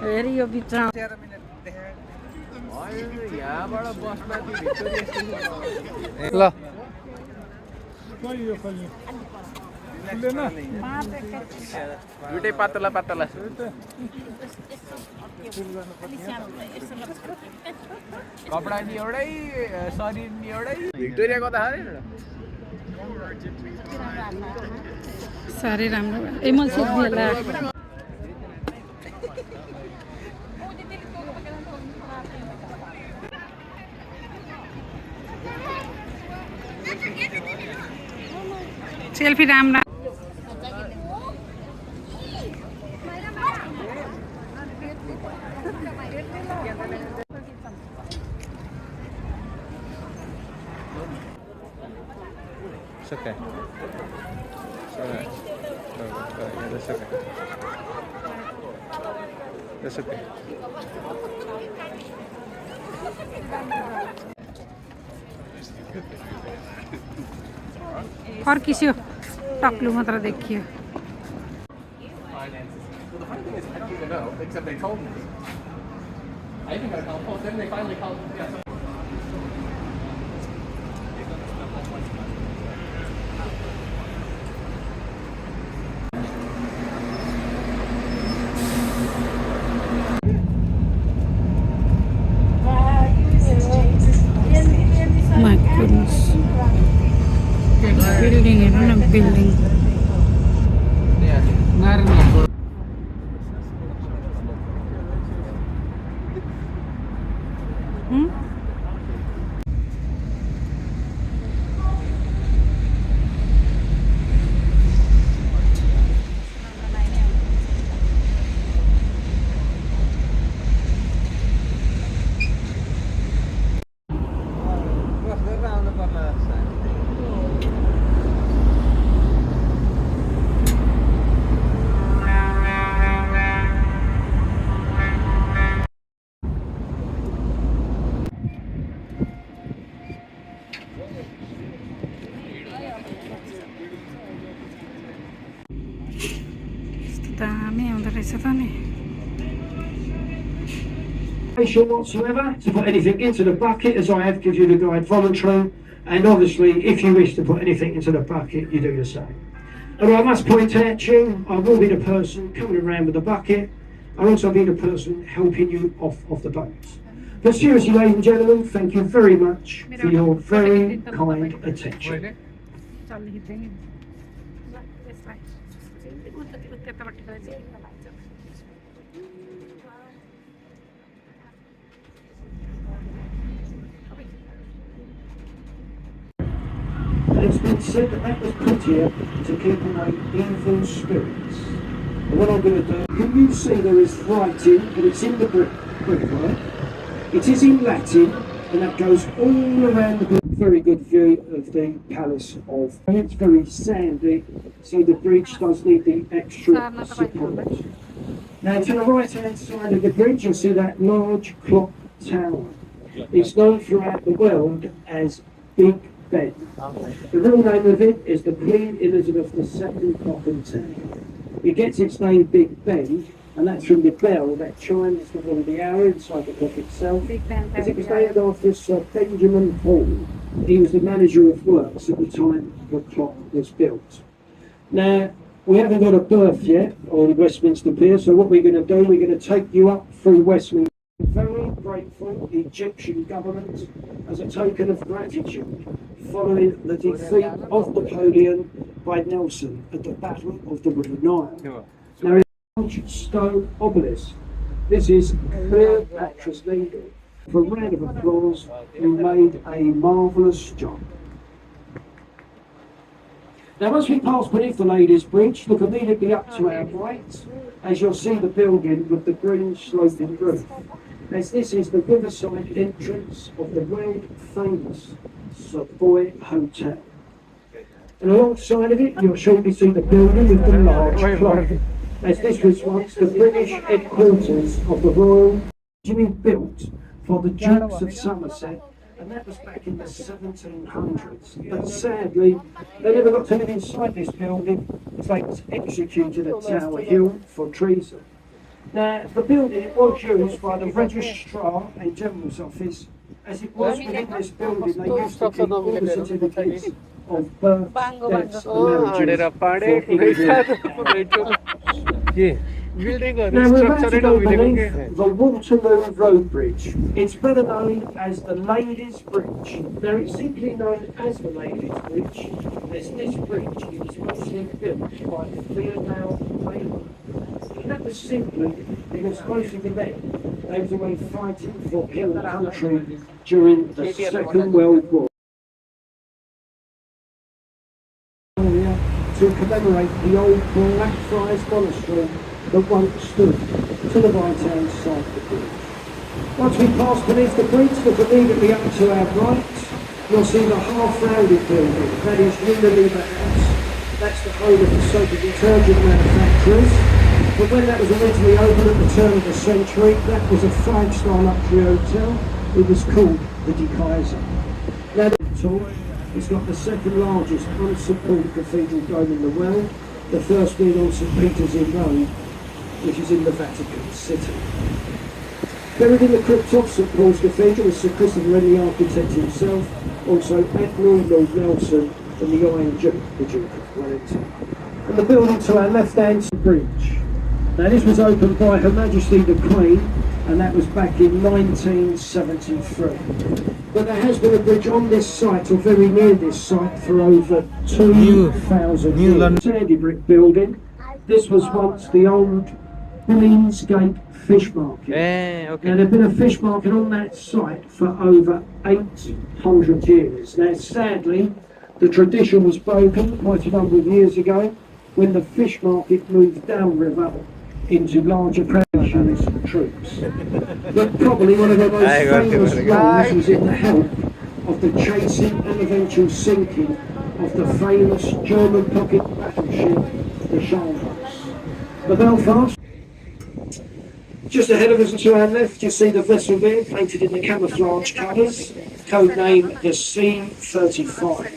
हेरी यो बिचमा यहाँबाट बस्दा भिक्टोरिया स्टेसन ल दुइटै पातला पातला कपडा नि एउटै शरीर नि एउटै भिक्टोरियाको त साह्रै राम्रो ए मैले सोध्दिएला सेल्फी राम्रो It's okay. It's alright. Yeah, that's okay. That's okay. फर्किस्यो टक्लु मात्र देखियो Except they told me. I even got a call. Then they finally called. Yeah. My goodness. Building, you know, building. Whatsoever to put anything into the bucket, as I have, gives you the guide voluntary, and obviously if you wish to put anything into the bucket you do the same. And I must point out to you, I will be the person coming around with the bucket. I'll also be the person helping you off the boats. But seriously, ladies and gentlemen, thank you very much for your very kind attention. It's been said that was put here to keep away evil spirits. And what I'm going to do, can you see there is writing, and it's in the brickwork. It is in Latin, and that goes all around the book. Very good view of the Palace of. It's very sandy, so the bridge does need the extra support. Now to the right hand side of the bridge you'll see that large clock tower. It's known throughout the world as Big Ben. The real name of it is the Queen Elizabeth II Clock and Tower. It gets its name Big Ben, and that's from the bell that chimes the one of the hour inside the clock itself. As it was named after Sir Benjamin Hall. He was the manager of works at the time the clock was built. Now, we haven't got a berth yet on Westminster Pier, so what we're going to do, we're going to take you up through Westminster. Very grateful the Egyptian government as a token of gratitude following the defeat of Napoleon by Nelson at the Battle of the River Nile. Now, in a large stone obelisk, this is Cleopatra's Needle. For a round of applause, you made a marvellous job. Now, as we pass beneath the Ladies' Bridge, look immediately up to our right, as you'll see the building with the green sloping roof. As this is the riverside entrance of the world famous Savoy Hotel. And alongside of it, you'll shortly see the building with the large clock. as this was once the British headquarters of the Royal Navy built for the Dukes of Somerset, and that was back in the 1700s. But sadly, they never got to live inside this building as they was executed at Tower Hill for treason. Now, the building was used by the Registrar and General's Office. As it was within this building, they used to keep all the certificates of birth, deaths, and marriages for England. Now we're about to go beneath the Waterloo Road Bridge. It's better known as the Ladies' Bridge. Now it's simply known as the Ladies' Bridge, as this bridge was mostly built by the female labour. And that was simply because most of the men, they was away fighting for Hill Country during the Second World War. To commemorate the old Blackfriars Monastery that once stood to the right-hand side of the bridge. Once we pass beneath the bridge, look immediately up to our right, you'll see the half-rounded building. That is Unilever House. That's the home of the soap and detergent manufacturers. But when that was originally opened at the turn of the century, that was a 5-star luxury hotel. It was called the De Kaiser. Now, it's got the second largest St Paul Cathedral dome in the world, the first being on St Peter's in Rome, which is in the Vatican City. Buried in the crypt of St Paul's Cathedral is Sir Christopher Wren, the architect himself, also Admiral Lord Nelson and the Iron Duke, the Duke of Wellington. And the building to our left-hand bridge. Now this was opened by Her Majesty the Queen, and that was back in 1973. But there has been a bridge on this site, or very near this site, for over 2,000 years. Sandy brick building. This was once the old Billingsgate Fish Market. Now there'd been a fish market on that site for over 800 years. Now sadly, the tradition was broken quite a number of years ago when the fish market moved downriver into larger preparations and troops. But probably one of the most famous roles was in the help of the chasing and eventual sinking of the famous German pocket battleship, the Scharnhorst. The Belfast. Just ahead of us and to our left, you see the vessel there, painted in the camouflage colours, code name the C-35.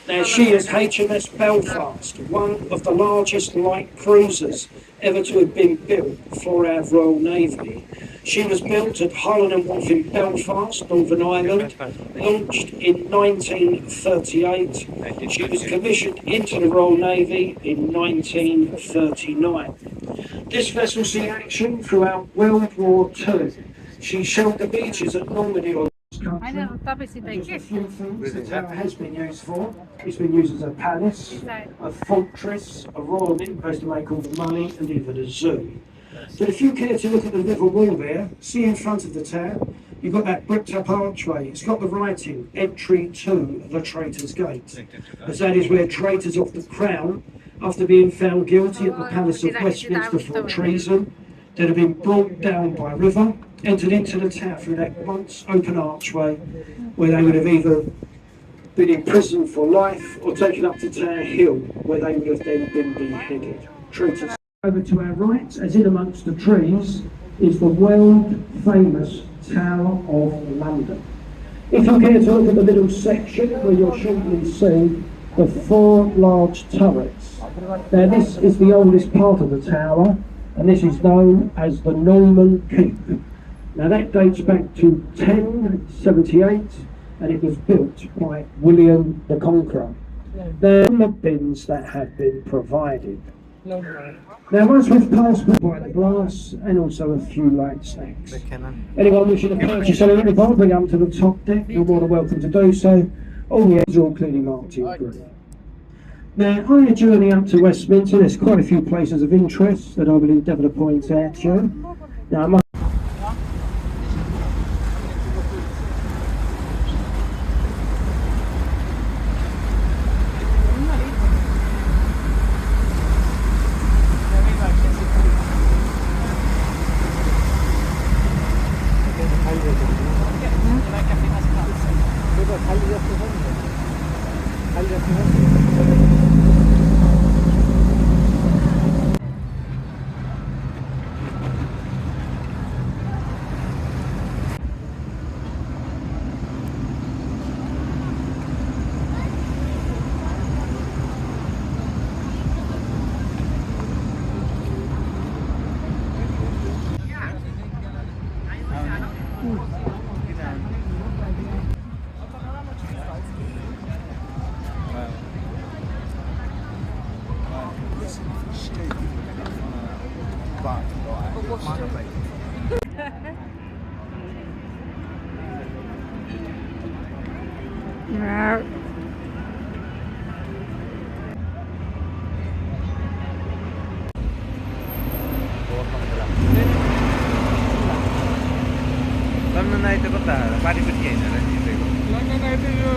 Now she is HMS Belfast, one of the largest light cruisers ever to have been built for our Royal Navy. She was built at Holland and Wharf in Belfast, Northern Ireland, launched in 1938. She was commissioned into the Royal Navy in 1939. This vessel saw action throughout World War II. She shelled the beaches at Normandy on Aynen, tabii size. just a few things the tower has been used for. It's been used as a palace, a fortress, a royal mint place to make all the money, and even a zoo. So if you care to look at the river wall there, see in front of the tower, you've got that bricked up archway. It's got the writing, entry to the Traitors' Gate, as that is where traitors of the crown, after being found guilty at the Palace of Westminster for treason, that have been brought down by river, entered into the tower through that once open archway, where they would have either been imprisoned for life or taken up to Tower Hill, where they would have then been beheaded. Traitors. Over to our right, as in amongst the trees, is the world famous Tower of London. If you care to look at the middle section, where you'll shortly see the 4 large turrets. Now this is the oldest part of the tower, and this is known as the Norman Keep. Now that dates back to 1078, and it was built by William the Conqueror. There are the bins that have been provided. Now once we've passed by the glass and also a few light snacks. Anyone wishing to purchase anything, if I bring up to the top deck, you're more than welcome to do so. All the eggs are all clearly marked in green. Now, on a journey up to Westminster, there's quite a few places of interest that I will endeavour to point out to you. Now, I must London आइ त कता पारिपट्टि होइन र जितेको London आए त यो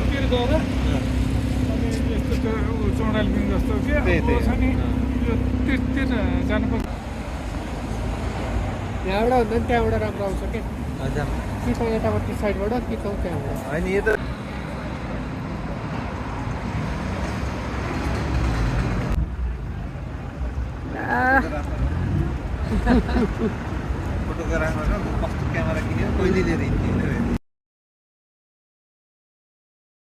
तिर गएर अनि यस्तो त्यो चौडाल बिङ जस्तो के त्यही, अब छ नि अँ। यो तिर जानुपर्छ यहाँबाट हुँदा नि त्यहाँबाट राम्रो आउँछ क्या हजुर कि त यतापट्टि साइडबाट कि त त्यहाँबाट होइन यो त फोटोग्राफर कस्तो क्यामेरा किन्यो कहिले लिएर हिँड्ने